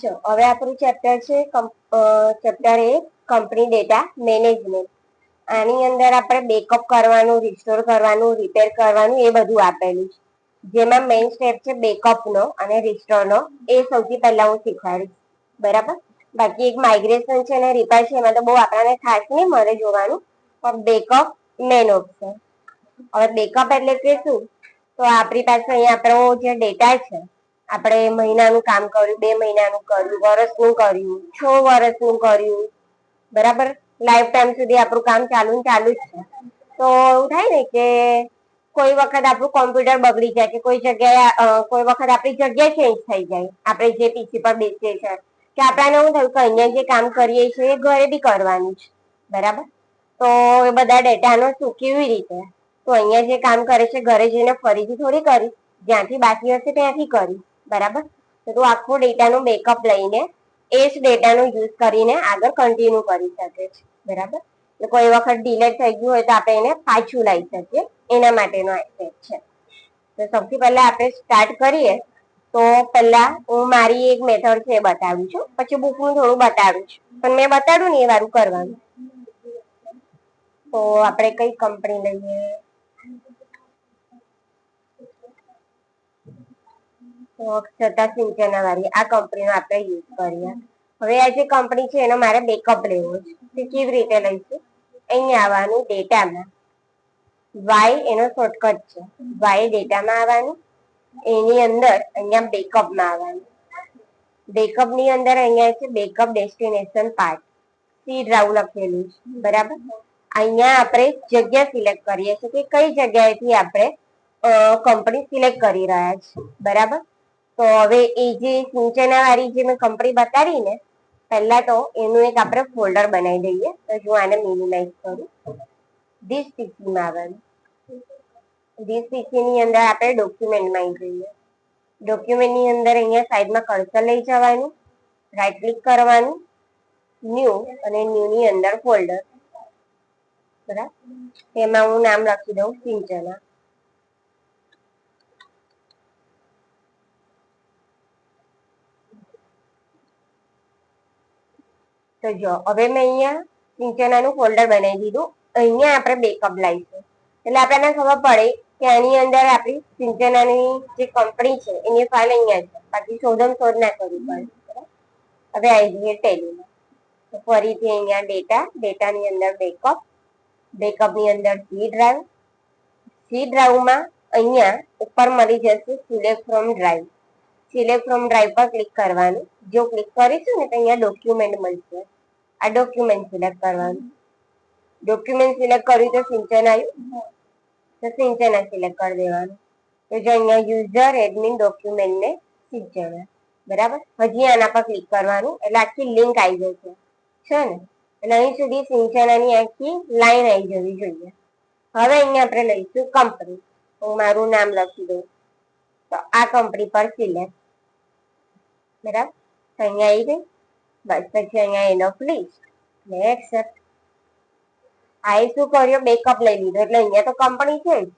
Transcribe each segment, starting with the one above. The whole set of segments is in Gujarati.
જો હવે આપણું ચેપ્ટર છે ચેપ્ટર એ કંપની ડેટા મેનેજમેન્ટ. આની અંદર આપણે બેકઅપ કરવાનું, રિસ્ટોર કરવાનું, રિપેર કરવાનું એ બધું આપેલું છે. જેમાં મેઇન સ્ટેપ છે બેકઅપનો અને રિસ્ટોરનો. એ સૌથી પહેલા હું શીખવાડીશ, બરાબર. બાકી એક માઇગ્રેશન છે અને રિપેર છે, એમાં તો બહુ આપણને ખાસ નહીં મળે જોવાનું, પણ બેકઅપ મેન ઓપ્શન. હવે બેકઅપ એટલે કે શું? તો આપણી પાસે અહીંયા આપણો જે ડેટા છે, આપણે મહિનાનું કામ કર્યું, 2 મહિનાનું કર્યું, વર્ષનું કર્યું, 6 વર્ષનું કર્યું, બરાબર. લાઈફ ટાઈમ સુધી આપણું કામ ચાલુ જ છે. તો એવું થાય ને કે કોઈ વખત આપણું કોમ્પ્યુટર બગડી જાય, કે કોઈ જગ્યાએ કોઈ વખત આપણી જગ્યા ચેન્જ થઈ જાય, આપણે જે પીસી પર બેસીએ છીએ, કે આપણને એવું થયું કે અહીંયા જે કામ કરીએ છીએ એ ઘરે બી કરવાનું છે, બરાબર. તો એ બધા ડેટાનો શું, કેવી રીતે? તો અહીંયા જે કામ કરે છે ઘરે જઈને ફરીથી થોડી કરી, જ્યાંથી બાકી હશે ત્યાંથી કરી, બરાબર. તો તું આખો ડેટાનો બેકઅપ લઈને એ જ ડેટાનો યુઝ કરીને આગળ કન્ટિન્યુ કરી શકે છે, બરાબર. તો કોઈ વખત ડિલેટ થઈ ગયું હોય તો આપણે એને પાછું લાવી શકીએ, એના માટેનો આ સ્ટેપ છે. તો સૌથી પહેલા આપણે સ્ટાર્ટ કરીએ. તો પહેલા હું મારી એક મેથડ છે એ બતાવું છું, પછી બુકનું થોડું બતાડું છું, પણ મેં બતાડું ને એ વારું કરવાનું. તો આપણે કઈ કંપની લઈએ? તો અક્ષતા સિંચના વાળી આ કંપનીનો આપણે યુઝ કરીએ. હવે આ જે કંપની છે એનો મારે બેકઅપ લેવો છે. તે કેવી રીતે લઈશું? અહીંયા આવવાનું ડેટામાં, વાય એનો શોર્ટકટ છે, વાય ડેટામાં આવવાનું, એની અંદર અહીંયા બેકઅપમાં આવવાનું. બેકઅપ ની અંદર અહીંયા છે backup destination part, C drive લખેલું છે, બરાબર. અહીંયા આપણે જગ્યા સિલેક્ટ કરીએ છીએ કે કઈ જગ્યાએથી આપણે કંપની સિલેક્ટ કરી રહ્યા છે, બરાબર. તો હવે એ જે સિંચના વાળી જે મેં કંપની બતાડી ને, પહેલા તો એનું એક આપણે ફોલ્ડર બનાવી દઈએ. તો જો આને મિનિમાઇઝ કરું, ધીસ પીસીમાં આવવાનું. ધીસ પીસી ની અંદર આપણે ડોક્યુમેન્ટમાં આવી જઈએ. ડોક્યુમેન્ટની અંદર અહીંયા સાઈડમાં કર્સર લઈ જવાનું, રાઈટ ક્લિક કરવાનું, ન્યૂ, અને ન્યૂ ની અંદર ફોલ્ડર, બરાબર. તેમાં હું નામ લખી દઉં સિંચના. તો જો હવે મેં અહીંયા સિંચનાનું ફોલ્ડર બનાવી દીધું. અહીંયા આપણે બેકઅપ લાવીશું, એટલે આપણને ખબર પડે કે આની અંદર આપણી સિંચનાની જે કંપની છે એની ફાઇલ અહીંયા છે, બાકી શોધ ના કરવી પડે. હવે આવી જઈએ ટેલીમાં. તો ફરીથી અહીંયા ડેટાની અંદર બેકઅપ, બેકઅપની અંદર સી ડ્રાઈવ, સી ડ્રાઈવમાં અહીંયા ઉપર મળી જશે select from drive. Select from drive પર ક્લિક કરવાનું. જો ક્લિક કરીશું ને તો અહીંયા ડોક્યુમેન્ટ મળશે. આ ડોક્યુમેન્ટ સિલેક્ટ કરવાનું. ડોક્યુમેન્ટ સિલેક્ટ કર્યું તો સિંચન આવ્યું, તો સિંચના સિલેક્ટ કરી દેવાનું. તો જો અહીંયા યુઝર એડમિન ડોક્યુમેન્ટ ને સિંચના, બરાબર. હજી આના પર ક્લિક કરવાનું એટલે આખી લિંક આવી જશે, છે ને. એટલે અહીં સુધી સિંચનાની આખી લાઈન આવી જવી જોઈએ. હવે અહીંયા આપણે લઈશું કંપની. હું મારું નામ લખી દઉં. તો આ કંપની પર સિલેક્ટ, બરાબર. તો અહીંયા આવી ગઈ. બસ પછી અહીંયા એનો લિસ્ટ ને એક્સેપ્ટ. આ શું કર્યો? બેકઅપ લઈ લીધો, એટલે અહીંયા તો કંપની છે જ,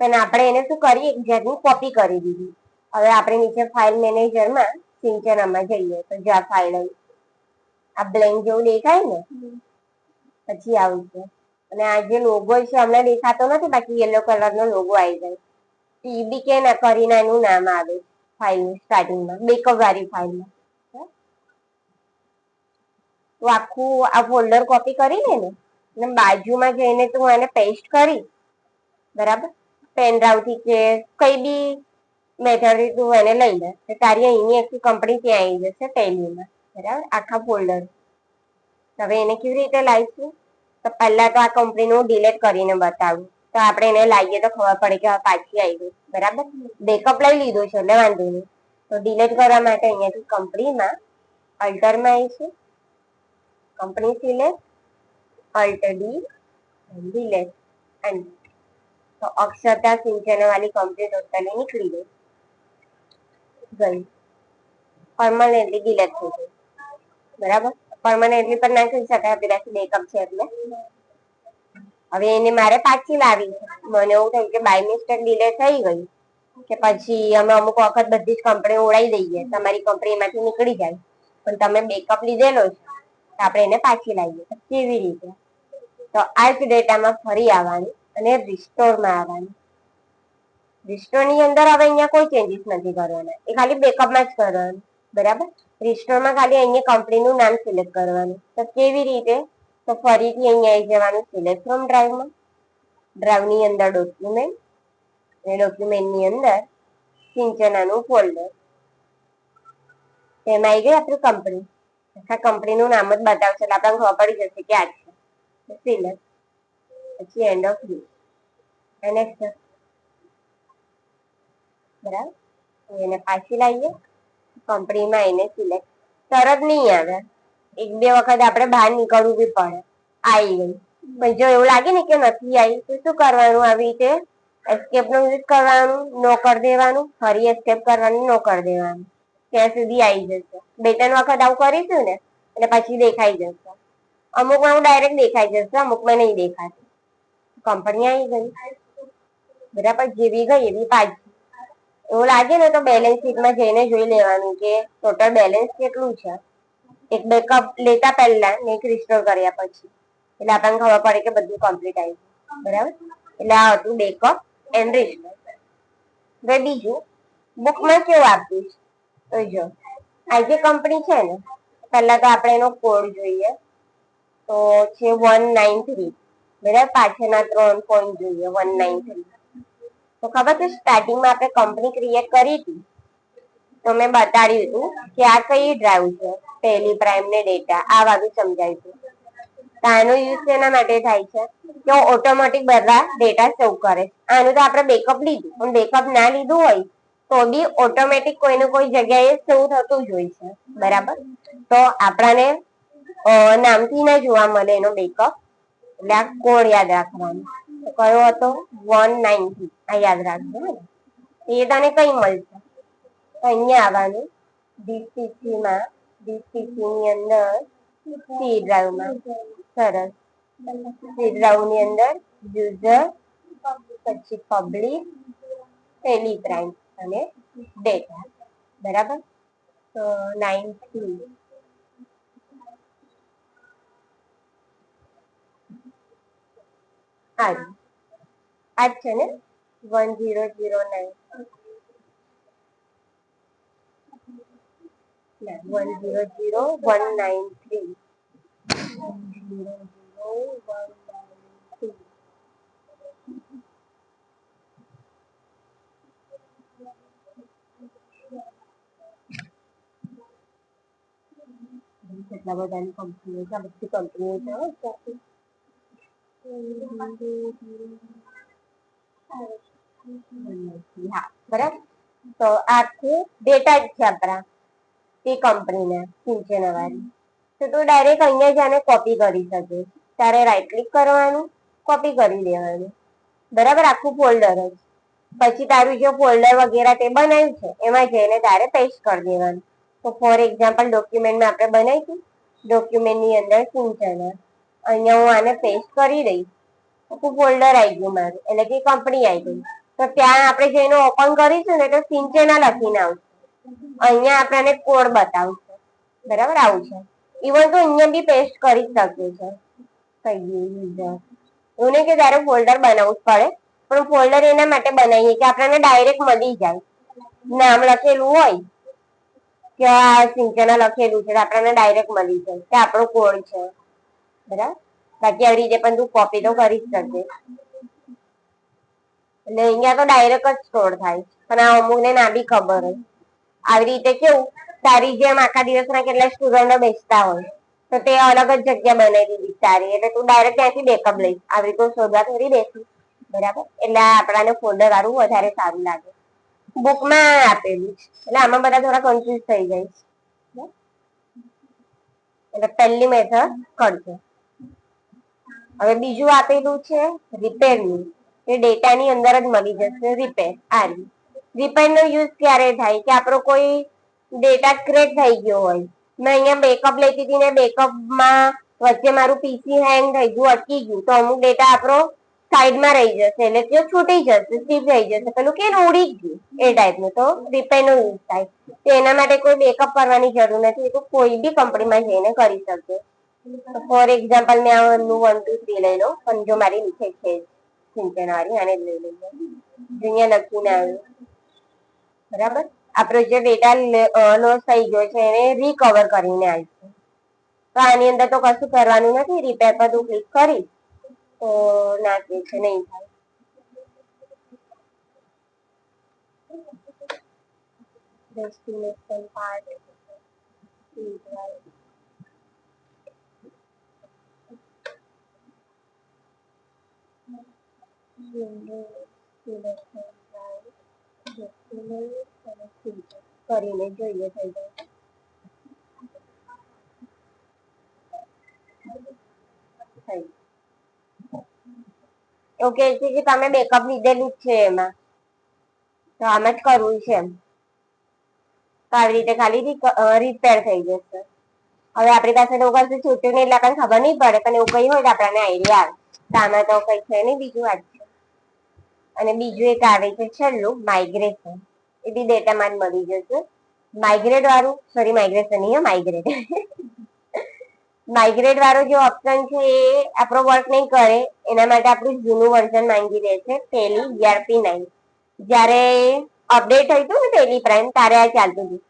પણ આપણે એને શું કરી, એક જાતની કોપી કરી દીધી. હવે આપણે નીચે ફાઇલ મેનેજરમાં સિંચનામાં જઈએ. તો જો આ ફાઇલ આવી, આ બ્લેન્ક જેવું દેખાય ને, પછી આવશે. અને આ જે લોગો છે અમને દેખાતો નથી, બાકી યલો કલરનો લોગો આવી જાય. ટીબીકે ના કરીને એનું નામ આવે ફાઇલનું સ્ટાર્ટિંગમાં, બેકઅપ વાળી ફાઇલમાં. તો આખું આ ફોલ્ડર કોપી કરી લે ને, અને બાજુમાં જઈને તું એને પેસ્ટ કરી, બરાબર. પેન ડ્રાઈવ થી કે કઈ બી મેથડ તું એને લઈ લે, તો તારી અહીંની આખી કંપની ત્યાં આવી જશે ટેલીમાં, બરાબર. આખા ફોલ્ડર. હવે એને કેવી રીતે લાવીશું? તો પહેલા તો આ કંપનીનું ડિલીટ કરીને બતાવું, તો આપણે એને લાવીએ તો ખબર પડે કે પાછી આવી ગઈ, બરાબર. બેકઅપ લઈ લીધું છે એટલે વાંધો નહીં. તો ડિલીટ કરવા માટે અહીંયાથી કંપનીમાં અલ્ટરમાં આવીશું, company select, Alt D, delete, and. તો અક્ષતા સિંચના વાળી કંપની ટોટલી નીકળી ગઈ, પરમાનન્ટલી ડિલીટ થઈ ગઈ, બરાબર. પરમાનન્ટલી પણ ના કરી શકાય પેલાથી બેકઅપ છે એટલે. હવે એને મારે પાછી લાવી છે. મને એવું થયું કે બાય મિસ્ટેક ડિલીટ થઈ ગઈ, કે પછી અમે અમુક વખત બધી જ કંપની ઉડાઈ દઈએ, તમારી કંપની એમાંથી નીકળી જાય, પણ તમે બેકઅપ લીધેલો છે તો આપણે એને પાછી લાવીએ. કેવી રીતે? તો આ જ ડેટામાં ફરી આવવાનું અને રિસ્ટોરમાં આવવાનું. રિસ્ટોર ની અંદર હવે અહીંયા કોઈ ચેન્જીસ નથી કરવાના, એ ખાલી બેકઅપમાં જ કરવાનું. બરાબર? રિસ્ટોરમાં ખાલી અહીંયા કંપનીનું નામ સિલેક્ટ કરવાનું. તો કેવી રીતે? તો ફરીથી અહીંયા આવી જવાનું સિલેક્ટ ફ્રોમ ડ્રાઈવમાં. ડ્રાઈવની અંદર ડોક્યુમેન્ટ, અને ડોક્યુમેન્ટની અંદર સિંચનાનું ફોલ્ડર. તેમાં આવી ગઈ આપણી કંપની. આખા કંપનીનું નામ જ બતાવશે એટલે આપણને ખબર પડી જશે કે આ છે. સિલેક્ટ, પછી એન્ડ ઓફ યુઝ, નેક્સ્ટ. બરાબર? એને પાછી લાવીએ કંપનીમાં, એને સિલેક્ટ. તરત નહીં આવે, એક બે વખત આપણે બહાર નીકળવું બી પડે. આવી ગઈ. પણ જો એવું લાગે ને કે નથી આવી તો શું કરવાનું? આવી રીતે એસ્કેપ નો યુઝ કરવાનું, નો કરી દેવાનું, ફરી એસ્કેપ કરવાનું, નો કરી દેવાનું, ત્યાં સુધી આવી જશે. બે ત્રણ વખત આવું કરીશું ને એટલે પછી દેખાઈ જશે. અમુકમાં ડાયરેક્ટ દેખાઈ જશે, અમુકમાં નહીં દેખાશે. કંપની આવી ગઈ. બરાબર? જેવી ગઈ એવી પાછી. એવું લાગે ને તો બેલેન્સ શીટમાં જઈને જોઈ લેવાનું કે ટોટલ બેલેન્સ કેટલું છે, એક બેકઅપ લેતા પહેલા ને એક રિસ્ટોર કર્યા પછી, એટલે આપણને ખબર પડે કે બધું કમ્પ્લીટ આવી ગયું. બરાબર? એટલે આ હતું બેકઅપ એન્ડ રિસ્ટોર. હવે બીજું બુકમાં કેવું આપ્યું છે? તો જો આ જે કંપની છે ને, પહેલા તો આપણે એનો કોડ જોઈએ. તો છે 193. બરાબર? પાછળના 3 પોઈન્ટ જોઈએ. 193. તો ખબર છે સ્ટાર્ટિંગમાં આપણે કંપની ક્રિએટ કરી હતી તો મેં બતાડ્યું હતું કે આ કઈ ડ્રાઈવ છે, પહેલી પ્રાઇમ ને ડેટા, આ વાળું સમજાયું હતું. તો આનો યુઝ શેના માટે થાય છે કે ઓટોમેટિક બધા ડેટા સેવ કરે. આનું તો આપણે બેકઅપ લીધું, પણ બેકઅપ ના લીધું હોય તો બી ઓટોમેટિક કોઈને કોઈ જગ્યાએ સેવ થતું જ હોય છે. બરાબર? તો આપણને નામથી ના જોવા મળે એનો બેકઅપ, એટલે આ કોડ યાદ રાખવાનો. કયો હતો? 190. આ યાદ રાખજો. એ તને કઈ મળશે? તો અહીંયા આવવાનું, ડીસીસી ની અંદર સી ડ્રાઈવમાં. સરસ. સી ડ્રાઈવ ની અંદર યુઝર, પછી પબ્લિક, પહેલી પ્રાઇમ અને ડેટા. બરાબર? તો 90 આ જ છે ને? 1009 100,193. કેટલા બધાની કંપનીઓ છે, આ બધી કંપનીઓ છે. હા, બરાબર. તો આખું ડેટા જ છે આપણા તે કંપનીના સિંચનાવાળી. તો તું ડાયરેક્ટ અહીંયા જ આને કોપી કરી શકે. તારે રાઈટ ક્લિક કરવાનું, કોપી કરી દેવાનું. બરાબર? આખું ફોલ્ડર જ. પછી તારું જે ફોલ્ડર વગેરે તે બનાવ્યું છે એમાં જઈને તારે પેસ્ટ કરી દેવાનું. તો ફોર એક્ઝામ્પલ ડોક્યુમેન્ટમાં આપણે બનાવીશું, ડોક્યુમેન્ટની અંદર સિંચના. અહીંયા હું આને પેસ્ટ કરી દઈશ, આખું ફોલ્ડર આવી ગયું મારું, એટલે કે કંપની આવી ગઈ. તો ત્યાં આપણે જઈને ઓપન કરીશું ને તો સિંચના લખીને આવશે. અહીંયા આપણને કોડ બતાવશે. બરાબર? આવું છે. ઇવન તો અહીંયા બી પેસ્ટ કરી શકે છે. એવું નહીં કે તારે ફોલ્ડર બનાવવું જ પડે, પણ ફોલ્ડર એના માટે બનાવીએ કે આપણને ડાયરેક્ટ મળી જાય. નામ લખેલું હોય કે આ સિંચના લખેલું છે તો આપણને ડાયરેક્ટ મળી જાય કે આપણો કોડ છે. બરાબર? બાકી આવી રીતે પણ તું કોપી તો કરી જ શકે. એટલે અહીંયા તો ડાયરેક્ટ જ સ્ટોર થાય, પણ આ અમુકને ના બી ખબર હોય. આવી રીતે કેવું, તારી જેમ આખા દિવસના કેટલા સ્ટુડન્ટો બેસતા હોય તો તે અલગ જ જગ્યા બનાવી દીધી તારી, એટલે તું ડાયરેક્ટ ત્યાંથી બેકઅપ લઈશ. આવી રીતે શોધવા થોડી બેસી. બરાબર? એટલે આપણાને ફોલ્ડર વાળું વધારે સારું લાગે. બુકમાં આપેલું છે એટલે આમાં બધા થોડા કન્ફ્યુઝ થઈ જાય. એટલે પહેલી મેથડ કરજો. હવે બીજું આપેલું છે રિપેરનું, એ ડેટાની અંદર જ મળી જશે. રિપેર, આ રિપેર નો યુઝ ક્યારે થાય કે આપણો કોઈ ડેટા ક્રેક થઈ ગયો હોય. મેં અહીંયા બેકઅપ લેતી હતી ને બેકઅપમાં વચ્ચે મારું પીસી હેંગ થઈ ગયું, અટકી ગયું, તો અમુક ડેટા આપણો સાઈડમાં રહી જશે, એટલે તે છૂટી જશે, સ્ટીપ થઈ જશે, પેલું કે ઉડી ગયું એ ટાઈપનું, તો રિપેર નો યુઝ થાય. તો એના માટે કોઈ બેકઅપ કરવાની જરૂર નથી, એ તો કોઈ બી કંપનીમાં જઈને કરી શકે. ફોર એક્ઝામ્પલ મેં આનું 1 2 3 લઈ લઉં, પણ જો મારી નીચે છે સિંચન વાળી, આને લઈ લઈએ, અહીંયા લખીને આવ્યું, બરાબર. આપણો જે ડેટા લોસ થઈ ગયો છે એને રિકવર કરીને આવીશું. તો આની અંદર તો કશું કરવાનું નથી, રિપેર પર તું ક્લિક કરી તો નાખે છે, નહીં થાય. ડેસ્ટિનેશન પાર્ટ કરીને જોઈએ થઈ જાય. ઓકે છે કે તમે બેકઅપ લીધેલું જ છે એમાં, તો આમ જ કરવું છે એમ. તો આવી રીતે ખાલી રિપેર થઈ જશે. હવે આપણી પાસે તો કશું છૂટ્યું નહીં એટલે આપણને ખબર નહીં પડે, પણ એવું કઈ હોય તો આપણને આઈડિયા આવે. તો આમાં તો કઈ છે નહીં, બીજું વાત છે. અને બીજું એક આવે છે છેલ્લું, માઇગ્રેશન. એ બી ડેટામાં જ મળી જશે. માઇગ્રેટ વાળું, સોરી માઇગ્રેશન નહીં, માઇગ્રેટ માઇગ્રેટ વાળો જે ઓપ્શન છે એ આપણો વર્ક નહીં કરે, એના માટે આપણું જૂનું વર્ઝન માંગી દે છે, ટેલી ERP9. જ્યારે અપડેટ થયું હતું ને ટેલી પ્રાઇમ, ત્યારે આ ચાલતું હતું.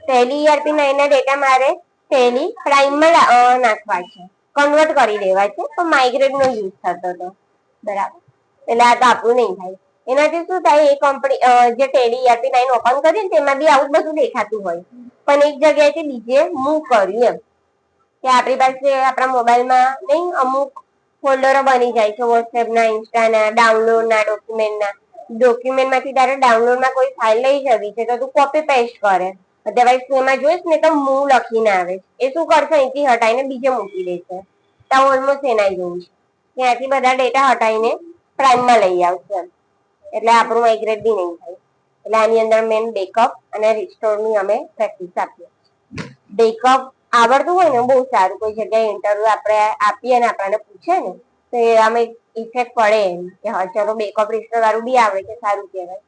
ટેલી ERP9 ના ડેટા મારે ટેલી પ્રાઇમમાં નાખવા છે, કન્વર્ટ કરી દેવા છે, તો માઇગ્રેટ નો યુઝ થતો હતો, બરાબર. એટલે આ તો આપણું નહીં થાય. એનાથી શું થાય, એ કંપની જે ટેલી ERP9 ઓપન કરી ને તેમાં બી આવું બધું દેખાતું હોય, પણ એક જગ્યાએથી બીજે મૂવ કર્યું એમ, કે આપણી પાસે આપણા મોબાઈલમાં નહીં અમુક ફોલ્ડરો બની જાય છે, વોટ્સએપના, ઇન્સ્ટાના, ડાઉનલોડના, ડોક્યુમેન્ટમાંથી તારે ડાઉનલોડમાં કોઈ ફાઇલ લઈ જવી છે તો તું કોપી પેસ્ટ કરે, અધરવાઇઝ તું એમાં જોઈશ ને તો મૂવ લખીને આવે, એ શું કરશે, અહીંથી હટાઈને બીજે મૂકી દેશે. તો ઓલમોસ્ટ એના જેવું છે, ત્યાંથી બધા ડેટા હટાઈને પ્રાઇમમાં લઈ આવશે, એટલે આપણું માઇગ્રેટ બી નહીં થાય. એટલે આની અંદર મેન બેકઅપ અને રિસ્ટોરની અમે પ્રેક્ટિસ આપીએ. બેકઅપ આવડતું હોય ને બહુ સારું, કોઈ જગ્યાએ ઇન્ટરવ્યુ આપણે આપીએ ને આપણને પૂછે ને તો એ આમે ઇફેક્ટ પડે એમ કે હા ચલો બેકઅપ રિસ્ટોર વાળું બી આવડે કે સારું કહેવાય.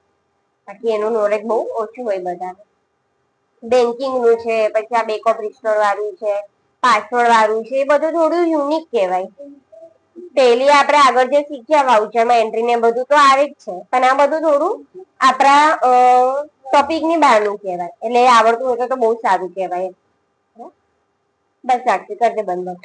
બાકી એનું નોલેજ બહુ ઓછું હોય બધાને. બેન્કિંગ નું છે, પછી આ બેકઅપ રિસ્ટોર વાળું છે, પાસવર્ડ વાળું છે, એ બધું થોડું યુનિક કહેવાય. ટેલી આપણે આગળ જે શીખ્યા વાઉચરમાં એન્ટ્રી ને બધું તો આવે જ છે, પણ આ બધું થોડું આપણા ટોપિકની બહારનું કહેવાય, એટલે આવડતું હોય તો બહુ સારું કહેવાય. બસ આટલું કરજે બંધ.